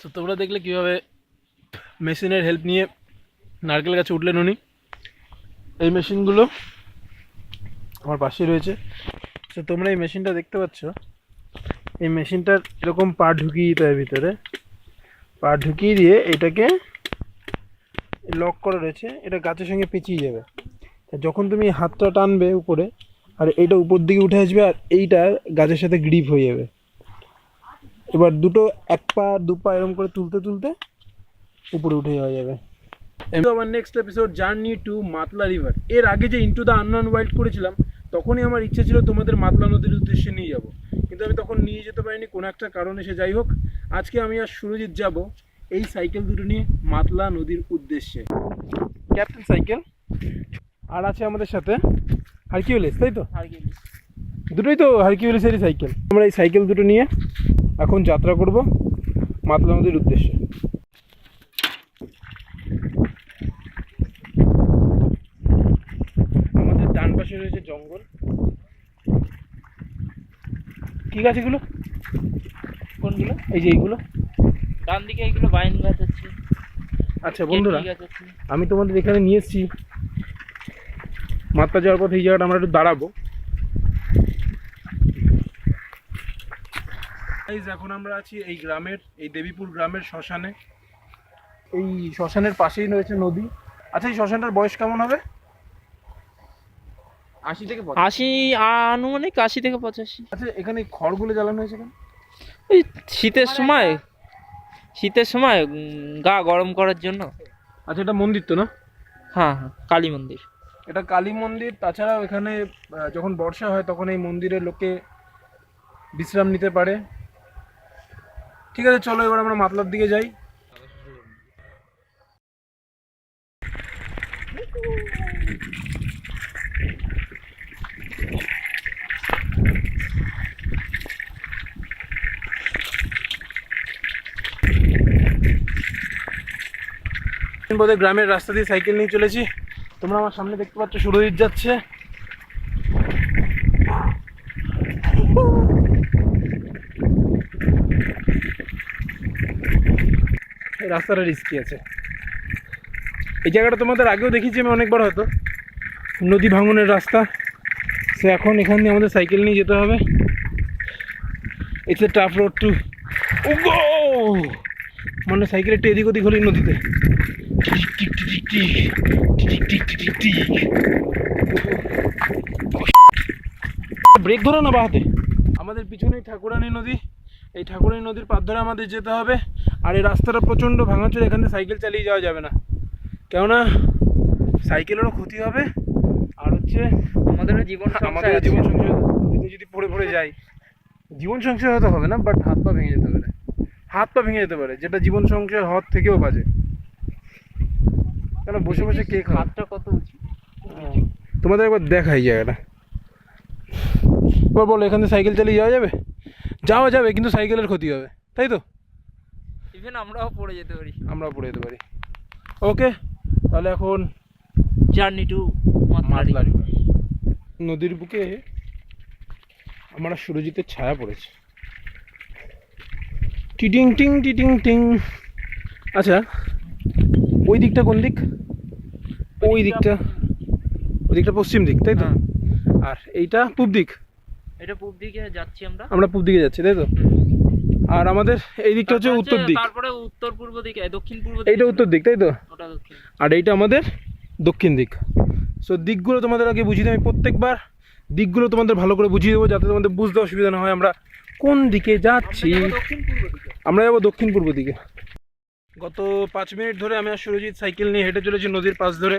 তো তোমরা দেখলে কীভাবে মেশিনের হেল্প নিয়ে নারকেল গাছে উঠলেন উনি। এই মেশিনগুলো আমার পাশে রয়েছে। তো তোমরা এই মেশিনটা দেখতে পাচ্ছ, এই মেশিনটার এরকম পা ঢুকিয়ে দিতে হয় ভিতরে। পা ঢুকিয়ে দিয়ে এটাকে লক করা রয়েছে, এটা গাছের সঙ্গে পেঁচিয়ে যাবে। যখন তুমি হাতটা টানবে উপরে, আর এইটা উপর দিকে উঠে আসবে, আর এইটা গাছের সাথে গ্রিপ হয়ে যাবে। এবার দুটো এক পা দু পা এরকম করে তুলতে তুলতে উপরে উঠে যাওয়া যাবে। আমার next episode journey to Matla river. এর আগে যে ইন্টু দ্য আননোন ওয়াইল্ড করেছিলাম, তখনই আমার ইচ্ছে ছিল তোমাদের মাতলা নদীর উদ্দেশ্যে নিয়ে যাব, কিন্তু আমি তখন নিয়ে যেতে পারিনি কোনো একটা কারণে। সে যাই হোক, আজকে আমি আর সুরজিৎ যাব এই সাইকেল দুটো নিয়ে মাতলা নদীর উদ্দেশ্যে। ক্যাপ্টেন সাইকেল আর আছে আমাদের সাথে হারকিউলিস, তাই তো? হারকিউলিস দুটোই তো হারকিউলিসেরই সাইকেল। আমরা এই সাইকেল দুটো নিয়ে এখন যাত্রা করব মাতলা নদীর উদ্দেশ্যে। আমাদের ডান পাশে রয়েছে জঙ্গল। কি গাছ এগুলো? কোনগুলো? এই যে এইগুলো ডান দিকে এইগুলো বাইন গাছ আছে। আচ্ছা বন্ধুরা, কেতকি গাছ আছে। আমি তোমাদের এখানে নিয়ে এসেছি মাতলা যাওয়ার পথে। এই জায়গাটা আমরা একটু দাঁড়াবো। এখন আমরা আছি এই গ্রামের, এই দেবীপুর গ্রামের শ্মশানে। এই শ্মশানের পাশেই রয়েছে নদী। আচ্ছা, এই শ্মশানটার বয়স কেমন হবে? 80 থেকে 80, আনুমানিক 80 থেকে 85। আচ্ছা, এখানে খড়গুলো জ্বালানো হয়েছে কেন? ওই শীতের সময় গা গরম করার জন্য। আচ্ছা, এটা মন্দির তো না? হ্যাঁ হ্যাঁ, কালী মন্দির। এটা কালী মন্দির। তাছাড়াও এখানে যখন বর্ষা হয় তখন এই মন্দিরে লোকে বিশ্রাম নিতে পারে। ঠিক আছে, চলো এবার আমরা মাতলার দিকে যাই। বোধহয় গ্রামের রাস্তা দিয়ে সাইকেল নিয়ে চলেছি। তোমরা আমার সামনে দেখতে পাচ্ছ সুরজিৎ যাচ্ছে। এই রাস্তাটা রিস্কি আছে। এই জায়গাটা তোমাদের আগেও দেখেছি আমি অনেকবার, হয়তো নদী ভাঙনের রাস্তা। সে এখন এখান দিয়ে আমাদের সাইকেল নিয়ে যেতে হবে। It's a tough road to go. মানে সাইকেল একটু এদিক ওদিক হলেই নদীতে ব্রেক ধরো না বাহাতে। আমাদের পিছনেই ঠাকুরানী নদী। এই ঠাকুরানী নদীর পার ধরে আমাদের যেতে হবে। আর এই রাস্তাটা প্রচণ্ড ভাঙাচোরা, এখান থেকে সাইকেল চালিয়ে যাওয়া যাবে না, কেননা সাইকেলেরও ক্ষতি হবে। আর হচ্ছে আমাদের জীবন সংশয় যদি পড়ে পড়ে যাই, জীবন সংশয় হতে হবে না, বাট হাত পা ভেঙে যেতে পারে। হাত পা ভেঙে যেতে পারে, যেটা জীবন সংশয় হওয়ার থেকেও বাজে। কেন বসে বসে কে খায়? হাতটা কত উঁচু তোমাদের একবার দেখাই জায়গাটা। এবার বলো, এখান থেকে সাইকেল চালিয়ে যাওয়া যাবে? যাওয়া যাবে, কিন্তু সাইকেলের ক্ষতি হবে, তাই তো? ইভেন আমরাও পড়ে যেতে পারি। ওকে, তাহলে এখন জার্নি টু মাতলা রিভার। নদীর বুকে আমরা সুরজিতের ছায়া পড়েছে। টিটিং টিং টিটিং টিং। আচ্ছা, ওই দিকটা কোন দিক? ওই দিকটা পশ্চিম দিক, তাই তো? আর এইটা পূব দিক। এটা পূব দিকে যাচ্ছি আমরা পূব দিকে যাচ্ছি, তাই তো? আর আমাদের এই দিকটা হচ্ছে উত্তর দিক। তারপরে উত্তর পূর্ব দিকে, দক্ষিণ পূর্ব দিক। এইটা উত্তর দিক, তাই তো? ওটা দক্ষিণ। আর এইটা আমাদের দক্ষিণ দিক। সো দিকগুলো তোমাদের আগে বুঝিয়ে দিই। আমি প্রত্যেকবার দিকগুলো তোমাদের ভালো করে বুঝিয়ে দেবো, যাতে তোমাদের বুঝতে অসুবিধা না হয় আমরা কোন দিকে যাচ্ছি। আমরা যাবো দক্ষিণ পূর্ব দিকে। গত 5 মিনিট ধরে আমি আর সুরজিৎ সাইকেল নিয়ে হেঁটে চলেছি নদীর পাশ ধরে,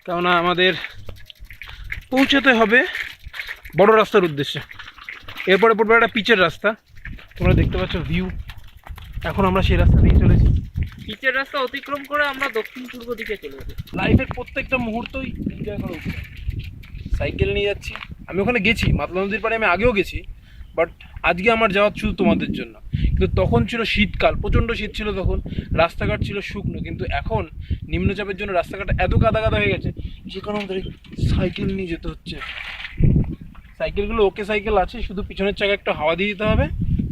কেননা আমাদের পৌঁছাতে হবে বড় রাস্তার উদ্দেশ্যে। এরপরে পড়বে একটা পিচের রাস্তা, তোমরা দেখতে পাচ্ছ ভিউ। এখন আমরা সেই রাস্তা দিয়ে চলেছি। পিচের রাস্তা অতিক্রম করে আমরা দক্ষিণ পূর্ব দিকে চলে যাবো। লাইফের প্রত্যেকটা মুহূর্তই এনজয় করা উচিত। সাইকেল নিয়ে যাচ্ছি। আমি ওখানে গেছি, মাতলা নদীর পাড়ে আমি আগেও গেছি, বাট আজকে আমার যাওয়া শুধু তোমাদের জন্য। কিন্তু তখন ছিল শীতকাল, প্রচণ্ড শীত ছিল তখন, রাস্তাঘাট ছিল শুকনো। কিন্তু এখন নিম্নচাপের জন্য রাস্তাঘাট এত কাদা কাদা হয়ে গেছে, যেখানে আমাদের সাইকেল নিয়ে যেতে হচ্ছে। সাইকেলগুলো ওকে সাইকেল আছে, শুধু পিছনের চাকা একটু হাওয়া দিয়ে দিতে হবে,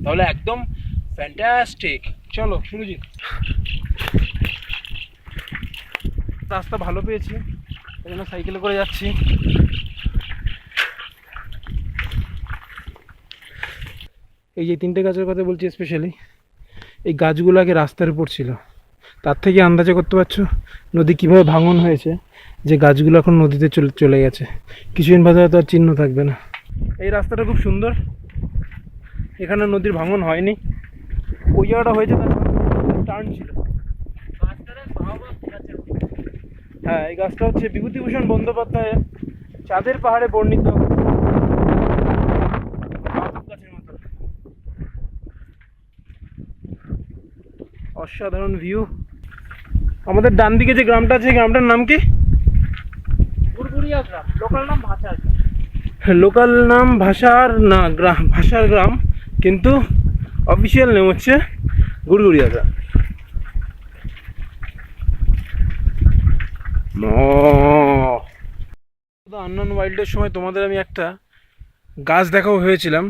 তাহলে একদম ফ্যান্টাস্টিক। চলো সুরজিৎ, রাস্তা ভালো পেয়েছি এই জন্য সাইকেলে করে যাচ্ছি। এই যে 3টে গাছের কথা বলছি স্পেশালি, এই গাছগুলো আগে রাস্তার উপর ছিল, তার থেকে আন্দাজে করতে পারছো নদী কীভাবে ভাঙন হয়েছে, যে গাছগুলো এখন নদীতে চলে গেছে, কিছুদিন বাদে হয়তো আর চিহ্ন থাকবে না। এই রাস্তাটা খুব সুন্দর, এখানে নদীর ভাঙন হয়নি, ওই জায়গাটা হয়েছে তার টার্ন ছিল। হ্যাঁ, এই গাছটা হচ্ছে বিভূতিভূষণ বন্দ্যোপাধ্যায়ের চাঁদের পাহাড়ে বর্ণিত গাছের মতো। অসাধারণ ভিউ। আমাদের ডান দিকে যে গ্রামটা আছে, গ্রামটার নাম কি? গুড়গুড়িয়া গ্রাম, লোকাল নাম ভাষার গ্রাম। লোকাল নাম ভাষার না গ্রাম, ভাষার গ্রাম, কিন্তু অফিসিয়াল নেম হচ্ছে গুড়গুড়িয়া গ্রাম। আননোন ওয়াইল্ডের সময় তোমাদের আমি একটা গাছ দেখাও হয়েছিলাম,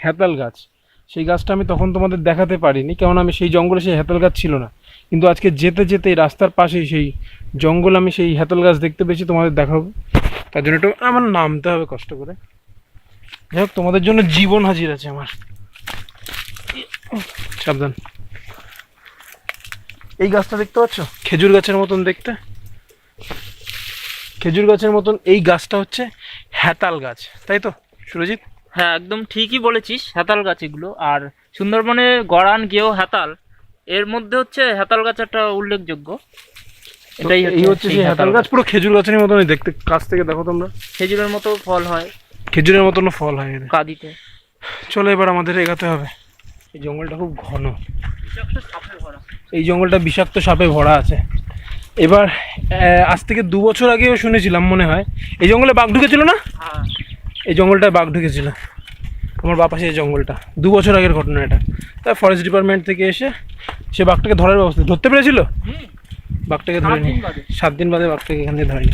হেতাল গাছ। সেই গাছটা আমি তখন তোমাদের দেখাতে পারিনি, কারণ আমি সেই জঙ্গলে সেই হেতাল গাছ ছিল না। কিন্তু আজকে যেতে যেতে এই রাস্তার পাশেই সেই জঙ্গল আমি সেই হেতাল গাছ দেখতে পেয়েছি, তোমাদের দেখাবো। তার জন্য একটু আমার নামতে হবে কষ্ট করে। যাই হোক, তোমাদের জন্য জীবন হাজির আছে আমার, সাবধান। এই গাছটা দেখতে পাচ্ছ, খেজুর গাছের মতন দেখতে, খেজুর গাছের মতন এই গাছটা হচ্ছে হেতাল গাছ, তাই তো সুরজিৎ? হ্যাঁ, একদম ঠিকই বলেছিস, হেতাল গাছ এগুলো। আর সুন্দরবনে গড়ান, গেও, হেতাল, এর মধ্যে হচ্ছে হেতাল গাছ একটা উল্লেখযোগ্য। এটাই এই হচ্ছে সেই হেতাল গাছ, পুরো খেজুর গাছের মতনই দেখতে, কাছ থেকে দেখো তোমরা, খেজুরের মতো ফল হয়, খেজুরের মতন ফল হয় এদের। কাঁদিতে। চলো এবার আমাদের এগাতে হবে। এই জঙ্গলটা খুব ঘন, বিষাক্ত সাপে ভরা। এই জঙ্গলটা বিষাক্ত সাপে ভরা আছে। এবার আজ থেকে 2 বছর আগেও শুনেছিলাম মনে হয় এই জঙ্গলে বাঘ ঢুকেছিল না? হ্যাঁ, এই জঙ্গলটায় বাঘ ঢুকেছিল, আমার বাপা সেই জঙ্গলটা, 2 বছর আগের ঘটনা এটা। তাই ফরেস্ট ডিপার্টমেন্ট থেকে এসে সে বাঘটাকে ধরার ব্যবস্থা, ধরতে পেরেছিল, বাঘটাকে ধরে নি 7 দিন বাদে বাঘটাকে এখান থেকে ধরেনি।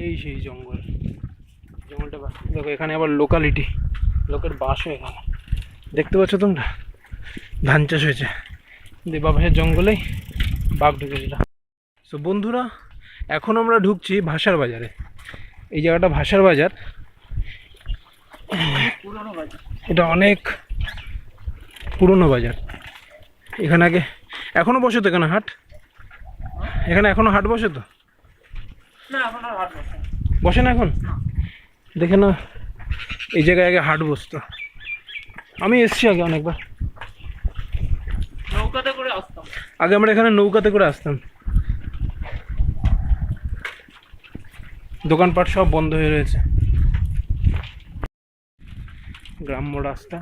এই সেই জঙ্গল, জঙ্গলটা দেখো, এখানে আবার লোকালিটি, লোকের বাসও এখানে, দেখতে পাচ্ছ তোমরা, ধান চাষ হয়েছে, বাবাসের জঙ্গলেই বাঘ ঢুকেছিল। তো বন্ধুরা, এখন আমরা ঢুকছি ভাষার বাজারে। এই জায়গাটা ভাষার বাজার, এটা অনেক পুরনো বাজার। এখানে আগে, এখনো বসে তো এখানে হাট, এখানে এখনো হাট বসে তো? না, এখন আর হাট বসে না। বসে না এখন? দেখে না, এই জায়গায় আগে হাট বসতো, আমি এসছি আগে অনেকবার, নৌকাতে করে আসতাম আগে আমরা এখানে নৌকাতে করে আসতাম। দোকানপাট সব বন্ধ হয়ে রয়েছে, গ্রাম্য রাস্তা,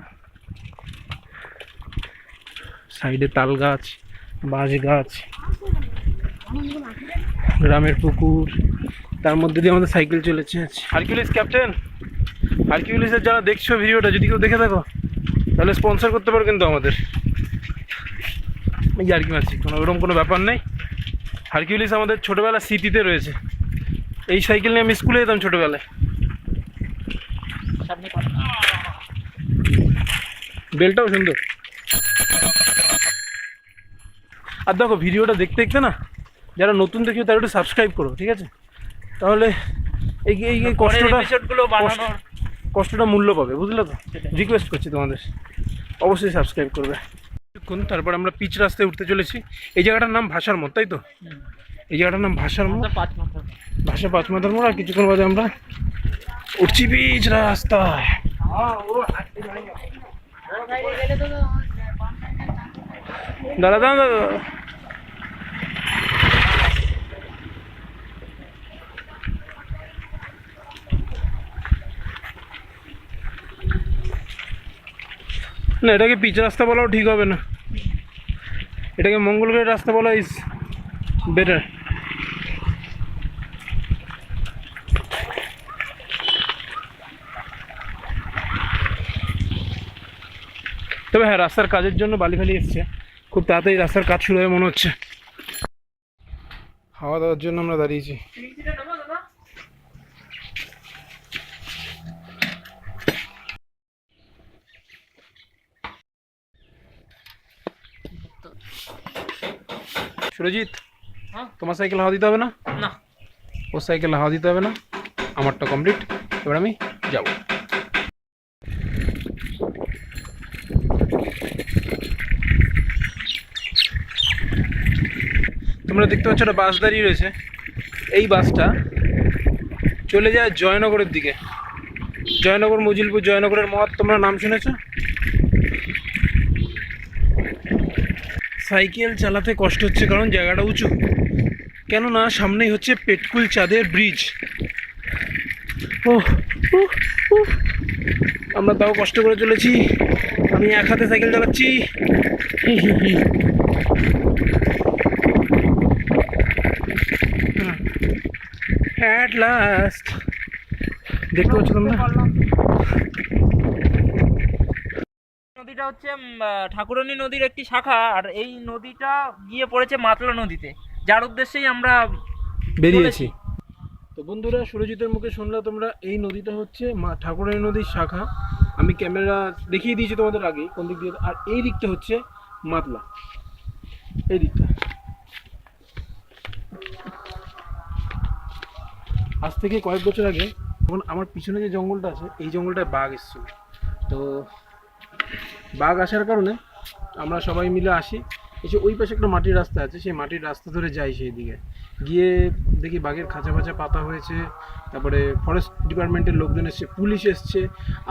সাইডে তাল গাছ, বাঁশ গাছ, গ্রামের পুকুর, তার মধ্যে দিয়ে আমাদের সাইকেল চলেছে। হারকিউলিস ক্যাপ্টেন, হারকিউলিসের যারা দেখছো ভিডিওটা, যদি কেউ দেখে থাকো তাহলে স্পন্সর করতে পারো কিন্তু আমাদের। এই আর কি মারছি, ওরকম কোনো ব্যাপার নেই। হারকিউলিস আমাদের ছোটোবেলা স্মৃতিতে রয়েছে, এই সাইকেল নিয়ে আমি স্কুলে যেতাম ছোটোবেলায়। সামনে বেলটাও সুন্দর। আর দেখো, ভিডিওটা দেখতে দেখতে না, যারা নতুন দেখিও তারা একটু সাবস্ক্রাইব করো, ঠিক আছে? তাহলে এই এই এই কষ্টটা মূল্য পাবে, বুঝলে তো? রিকোয়েস্ট করছি তোমাদের, অবশ্যই সাবস্ক্রাইব করবে। তারপর আমরা পিচ রাস্তায় উঠতে চলেছি। এই জায়গাটার নাম ভাষার মোড়, তাই তো? এই জায়গাটার নাম ভাষার মোড়, ভাষা 5 মাথার মোড়। আর কিছুক্ষণ বাদে আমরা উঠছি পিচ রাস্তায়। দাদা দাদা দাদা, না এটাকে পিচ রাস্তা বলাও ঠিক হবে না, এটাকে মঙ্গলগ্রহের রাস্তা বলা ইজ বেটার। তবে হ্যাঁ, রাস্তার কাজের জন্য বালি ফালি এসছে, খুব তাড়াতাড়ি রাস্তার কাজ শুরু হবে মনে হচ্ছে। খাওয়া দাওয়ার জন্য আমরা দাঁড়িয়েছি। সুরজিৎ, হ্যাঁ? তোমার সাইকেল হাওয়া দিতে হবে না? না। ওর সাইকেল হাওয়া দিতে হবে না, আমারটা কমপ্লিট। এবার আমি যাব। তোমরা দেখতে পাচ্ছ একটা বাস দাঁড়িয়ে রয়েছে। এই বাসটা চলে যায় জয়নগরের দিকে। জয়নগর, মজিলপুর, জয়নগরের মহাত তোমরা নাম শুনেছো? সাইকেল চালাতে কষ্ট হচ্ছে কারণ জায়গাটা উঁচু, কেননা সামনেই হচ্ছে পেটকুল চাঁদের ব্রিজ। ও আমরা তাও কষ্ট করে চলেছি। আমি এক হাতে সাইকেল চালাচ্ছি। অ্যাট লাস্ট দেখতে পাচ্ছ তোমরা, নদীটা হচ্ছে ঠাকুরানী নদীর একটি শাখা, আর এই নদীটা গিয়ে পড়েছে মাতলা নদীতে, যার উদ্দেশ্যেই আমরা বেরিয়েছি। তো বন্ধুরা, সুরজিতের মুখে শুনলা তোমরা, এই নদীটা হচ্ছে ঠাকুরানী নদীর শাখা। আমি ক্যামেরা দেখিয়ে দিয়েছি তোমাদের আগে কোন দিক দিয়ে। আর এই দিকটা হচ্ছে মাতলা, এই দিকটা। আজ থেকে কয়েক বছর আগে যখন আমার পিছনে যে জঙ্গলটা আছে, এই জঙ্গলটায় বাঘ এসেছিল। তো বাঘ আসার কারণে আমরা সবাই মিলে আসি, এসে ওই পাশে একটা মাটির রাস্তা আছে, সেই মাটির রাস্তা ধরে যাই। সেই দিকে গিয়ে দেখি বাঘের খাঁচা ফাঁচা পাতা হয়েছে, তারপরে ফরেস্ট ডিপার্টমেন্টের লোকজন এসছে, পুলিশ এসছে।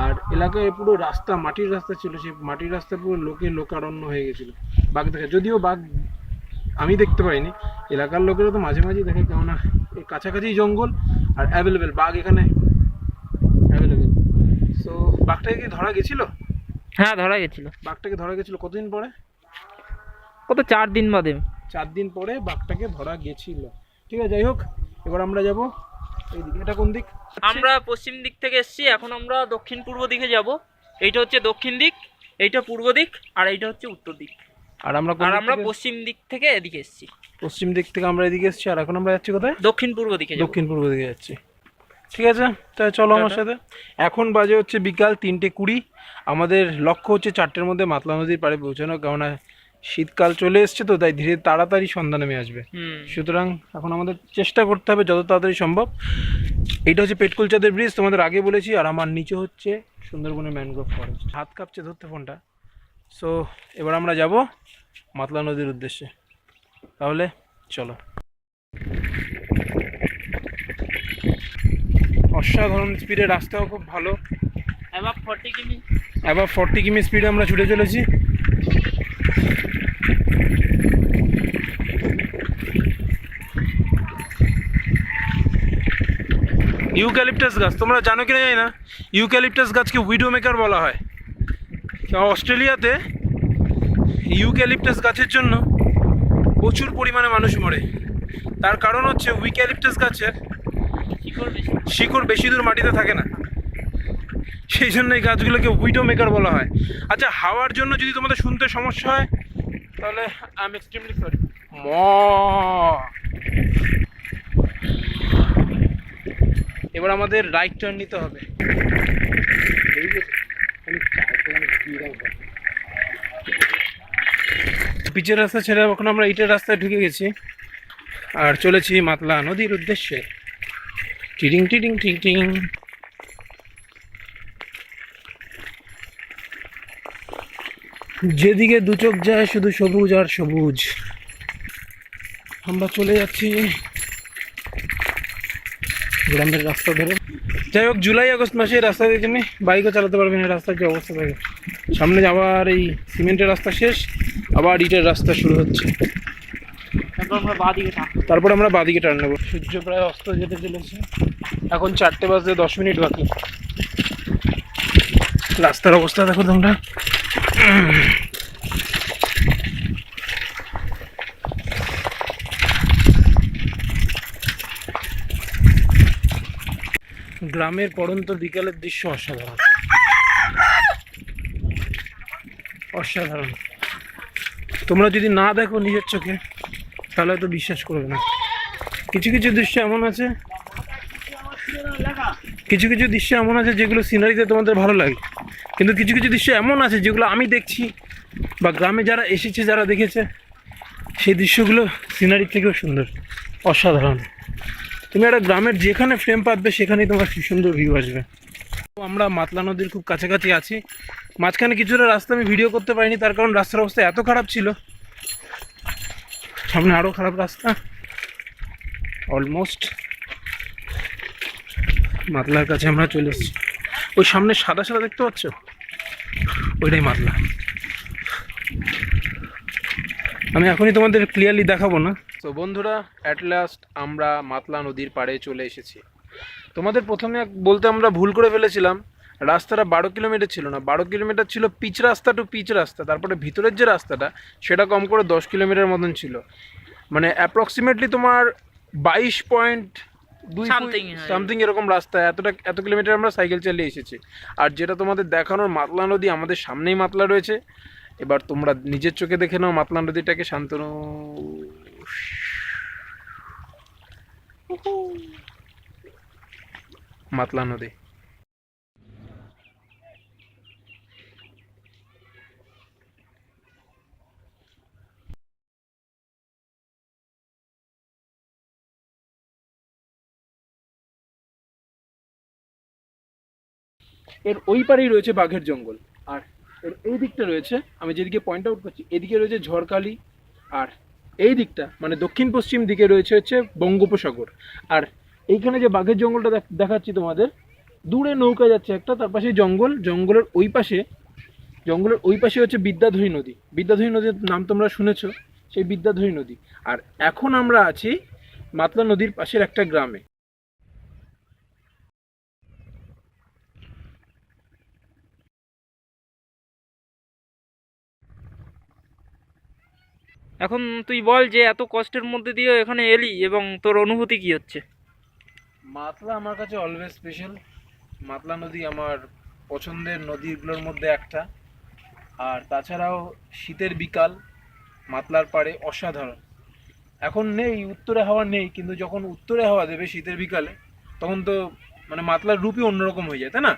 আর এলাকায় পুরো রাস্তা মাটির রাস্তা ছিল, সেই মাটির রাস্তা পুরো লোকারণ্য হয়ে গেছিলো বাঘ দেখে। যদিও বাঘ আমি দেখতে পাইনি, এলাকার লোকেরা তো মাঝে মাঝেই দেখে, কেননা এই কাছাকাছি জঙ্গল আর অ্যাভেলেবেল বাঘ এখানে অ্যাভেলেবেল। সো বাঘটাকে কি ধরা গেছিলো? হ্যাঁ, ধরা গেছিল। বাঘটাকে ধরা গেছিলো কতদিন পরে? কত 4 দিন বাদে। 4 দিন পরে বাঘটাকে ধরা গেছিল। ঠিক আছে, যাই হোক, এবার আমরা যাব এইদিকে। এটা কোন দিক? আমরা পশ্চিম দিক থেকে এসেছি, এখন আমরা দক্ষিণ পূর্ব দিকে যাব। এইটা হচ্ছে দক্ষিণ দিক, এইটা পূর্ব দিক, আর এইটা হচ্ছে উত্তর দিক। আর আমরা পশ্চিম দিক থেকে এদিকে এসেছি। পশ্চিম দিক থেকে আমরা এদিকে এসেছি। আর এখন আমরা যাচ্ছি কোথায়? দক্ষিণ পূর্ব দিকে। দক্ষিণ পূর্ব দিকে যাচ্ছি। ঠিক আছে, তাই চলো আমার সাথে। এখন বাজে হচ্ছে বিকাল 3:20। আমাদের লক্ষ্য হচ্ছে 4টের মধ্যে মাতলা নদীর পাড়ে পৌঁছানো, কেননা শীতকাল চলে এসছে, তো তাই ধীরে তাড়াতাড়ি সন্ধ্যা নেমে আসবে। সুতরাং এখন আমাদের চেষ্টা করতে হবে যত তাড়াতাড়ি সম্ভব। এইটা হচ্ছে পেটকুল চাঁদের ব্রিজ, তোমাদের আগে বলেছি। আর আমার নিচে হচ্ছে সুন্দরবনের ম্যানগ্রোভ ফরেস্ট। হাত কাঁপছে ধরতে ফোনটা। সো এবার আমরা যাব মাতলা নদীর উদ্দেশ্যে। তাহলে চলো। অসাধারণ স্পিডে, রাস্তাও খুব ভালো। অ্যাবাভ 40 কিমি স্পিডে আমরা ছুটে চলেছি। ইউক্যালিপটাস গাছ তোমরা জানো কিনা জানি না, ইউক্যালিপটাস গাছকে উইডো মেকার বলা হয়। অস্ট্রেলিয়াতে ইউক্যালিপটাস গাছের জন্য প্রচুর পরিমাণে মানুষ মরে। তার কারণ হচ্ছে ইউক্যালিপটাস গাছের শিকড় বেশি দূর মাটিতে থাকে না, সেই জন্য এই গাছগুলোকে উইডো মেকার বলা হয়। আচ্ছা, হাওয়ার জন্য যদি তোমাদের শুনতে সমস্যা হয় তাহলে আই এম এক্সট্রিমলি সরি। এবার আমাদের রাইট টার্ন নিতে হবে। পিচের রাস্তা ছেড়ে এখন আমরা ইটের রাস্তায় ঢুকে গেছি আর চলেছি মাতলা নদীর উদ্দেশ্যে। টিডিং টিডিং টিং টিং। যেদিকে দু চোখ যায় শুধু সবুজ আর সবুজ। আমরা চলে যাচ্ছি গ্রামের রাস্তা ধরে। যাই হোক, জুলাই আগস্ট মাসে রাস্তা দিয়ে তুমি বাইকও চালাতে পারবে না, রাস্তার যে অবস্থা থাকে। সামনে আবার এই সিমেন্টের রাস্তা শেষ, আবার ইটের রাস্তা শুরু হচ্ছে। তারপর আমরা বাঁদিকে টার্ন নেবো। সূর্য প্রায় অস্ত যেতে চলেছে, এখন 4টে বাজতে 10 মিনিট বাকি। রাস্তার অবস্থা দেখো তোমরা। গ্রামের পড়ন্ত বিকালের দৃশ্য অসাধারণ, অসাধারণ। তোমরা যদি না দেখো নিজের চোখে তাহলে হয়তো বিশ্বাস করবে না। কিছু কিছু দৃশ্য এমন আছে, কিছু কিছু দৃশ্য এমন আছে যেগুলো সিনারিতে তোমাদের ভালো লাগে, কিন্তু কিছু কিছু দৃশ্য এমন আছে যেগুলো আমি দেখছি বা গ্রামে যারা এসেছে যারা দেখেছে সেই দৃশ্যগুলো সিনারির থেকেও সুন্দর, অসাধারণ। তুমি একটা গ্রামের যেখানে ফ্রেম পাতবে সেখানেই তোমার কি সুন্দর ভিউ আসবে। তো আমরা মাতলা নদীর খুব কাছাকাছি আছি। মাঝখানে কিছুটা রাস্তা আমি ভিডিও করতে পারিনি, তার কারণ রাস্তার অবস্থা এত খারাপ ছিল, সামনে আরও খারাপ রাস্তা। অলমোস্ট মাতলার কাছে আমরা চলে এসেছি। ওই সামনে সাদা সাদা দেখতে পাচ্ছ, ওইটাই মাতলা। আমি এখনই তোমাদের ক্লিয়ারলি দেখাবো না। তো বন্ধুরা, অ্যাট লাস্ট আমরা মাতলা নদীর পাড়ে চলে এসেছি। তোমাদের প্রথমে বলতে আমরা ভুল করে ফেলেছিলাম, রাস্তাটা 12 কিলোমিটার ছিল না, 12 কিলোমিটার ছিল পিচ রাস্তা টু পিচ রাস্তা। তারপরে ভিতরের যে রাস্তাটা সেটা কম করে 10 কিলোমিটার মতন ছিল, মানে অ্যাপ্রক্সিমেটলি তোমার 22.2 সামথিং এরকম রাস্তা। এত কিলোমিটার আমরা সাইকেল চালিয়ে এসেছি। আর যেটা তোমাদের দেখানোর মাতলা নদী, আমাদের সামনেই মাতলা রয়েছে। এবার তোমরা নিজের চোখে দেখে নাও মাতলা নদীটাকে। শান্তনু মাতলা নদী। এর ওই পারেই রয়েছে বাঘের জঙ্গল, আর এর এই দিকটা রয়েছে, আমি যেদিকে পয়েন্ট আউট করছি, এদিকে রয়েছে ঝড়খালি, আর এই দিকটা মানে দক্ষিণ পশ্চিম দিকে রয়েছে হচ্ছে বঙ্গোপসাগর। আর এইখানে যে বাঘের জঙ্গলটা দেখাচ্ছি তোমাদের, দূরে নৌকা যাচ্ছে একটা, তার পাশে জঙ্গল, জঙ্গলের ওই পাশে হচ্ছে বিদ্যাধরী নদী। বিদ্যাধরী নদীর নাম তোমরা শুনেছো, সেই বিদ্যাধরী নদী। আর এখন আমরা আছি মাতলা নদীর পাশের একটা গ্রামে। এখন তুই বল যে এত কষ্টের মধ্যে দিয়ে এখানে এলি এবং তোর অনুভূতি কি হচ্ছে? মাতলা আমার কাছে অলওয়েজ স্পেশাল। মাতলা নদী আমার পছন্দের নদীগুলোর মধ্যে একটা। আর তাছাড়াও শীতের বিকাল মাতলার পাড়ে অসাধারণ। এখন নেই, উত্তরে হাওয়া নেই, কিন্তু যখন উত্তরে হাওয়া দেবে শীতের বিকালে, তখন তো মানে মাতলার রূপই অন্যরকম হয়ে যায়, তাই না?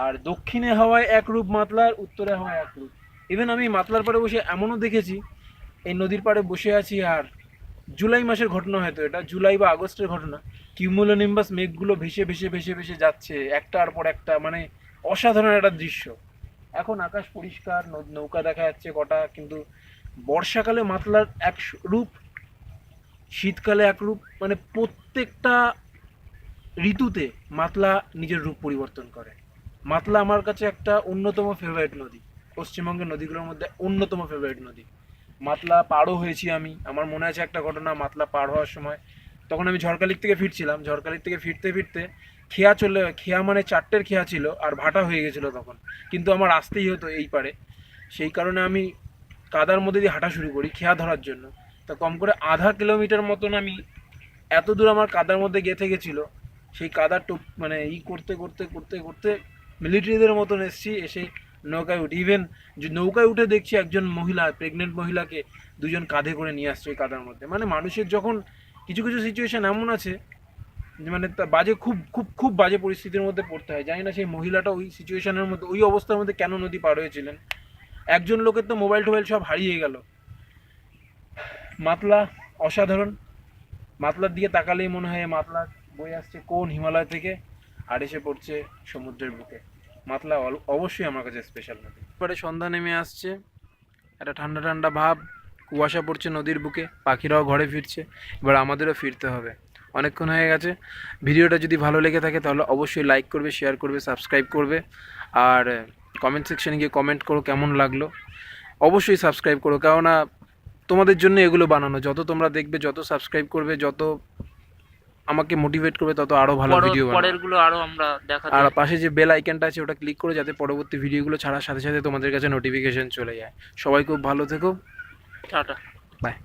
আর দক্ষিণে হাওয়ায় এক রূপ মাতলার, উত্তরে হাওয়ায় এক রূপ। ইভেন আমি মাতলার পাড়ে বসে এমনও দেখেছি, এই নদীর পাড়ে বসে আছি, আর জুলাই মাসের ঘটনা, হয়তো এটা জুলাই বা আগস্টের ঘটনা, কিউমুলোনিম্বাস মেঘগুলো ভেসে ভেসে ভেসে ভেসে যাচ্ছে একটার পর একটা, মানে অসাধারণ একটা দৃশ্য। এখন আকাশ পরিষ্কার, নৌকা দেখা যাচ্ছে কটা, কিন্তু বর্ষাকালে মাতলার এক রূপ, শীতকালে এক রূপ, মানে প্রত্যেকটা ঋতুতে মাতলা নিজের রূপ পরিবর্তন করে। মাতলা আমার কাছে একটা অন্যতম ফেভারিট নদী, পশ্চিমবঙ্গের নদীগুলোর মধ্যে অন্যতম ফেভারিট নদী। মাতলা পারও হয়েছি আমি। আমার মনে আছে একটা ঘটনা, মাতলা পার হওয়ার সময়, তখন আমি ঝড়খালির থেকে ফিরছিলাম, ঝড়খালির থেকে ফিরতে ফিরতে খেয়া মানে 4টের খেয়া ছিল, আর ভাটা হয়ে গেছিলো তখন, কিন্তু আমার আসতেই হতো এই পারে। সেই কারণে আমি কাদার মধ্যে দিয়ে হাঁটা শুরু করি খেয়া ধরার জন্য। তা কম করে আধা কিলোমিটার মতন আমি, এত দূর আমার কাদার মধ্যে গেঁথে গেছিলো। সেই কাদার মানে করতে করতে করতে করতে মিলিটারিদের মতন এসে নৌকায় উঠি। ইভেন যে নৌকায় উঠে দেখছি একজন মহিলা, প্রেগনেন্ট মহিলাকে দুজন কাঁধে করে নিয়ে আসছে ওই কাদার মধ্যে। মানে মানুষের যখন কিছু কিছু সিচুয়েশন এমন আছে যে মানে তা বাজে, খুব খুব খুব বাজে পরিস্থিতির মধ্যে পড়তে হয়। জানি না সেই মহিলাটা ওই সিচুয়েশনের মধ্যে, ওই অবস্থার মধ্যে কেন নদী পার হয়েছিলেন। একজন লোকের তো মোবাইল টোবাইল সব হারিয়ে গেল। মাতলা অসাধারণ। মাতলার দিকে তাকালেই মনে হয় মাতলা বয়ে আসছে কোন হিমালয় থেকে, আর এসে পড়ছে সমুদ্রের বুকে। মাতলা অবশ্যই আমার কাছে স্পেশাল নদী। পরে সন্ধ্যা নেমে আসছে, একটা ঠান্ডা ঠান্ডা ভাব, কুয়াশা পড়ছে নদীর বুকে, পাখিরাও ঘরে ফিরছে। এবার আমাদেরও ফিরতে হবে, অনেকক্ষণ হয়ে গেছে। ভিডিওটা যদি ভালো লেগে থাকে তাহলে অবশ্যই লাইক করবে, শেয়ার করবে, সাবস্ক্রাইব করবে, আর কমেন্ট সেকশনে গিয়ে কমেন্ট করো কেমন লাগলো। অবশ্যই সাবস্ক্রাইব করো, কেননা তোমাদের জন্য এগুলো বানানো। যত তোমরা দেখবে, যত সাবস্ক্রাইব করবে, যত আমাকে মোটিভেট করবে, তত আরো ভালো ভিডিও বানাবো। পরেরগুলো আরো আমরা দেখাবো। আর পাশে যে বেল আইকনটা আছে ওটা ক্লিক করো, যাতে পরবর্তী ভিডিওগুলো ছাড়ার সাথে সাথে তোমাদের কাছে নোটিফিকেশন চলে যায়। সবাই খুব ভালো থেকো, টাটা, বাই।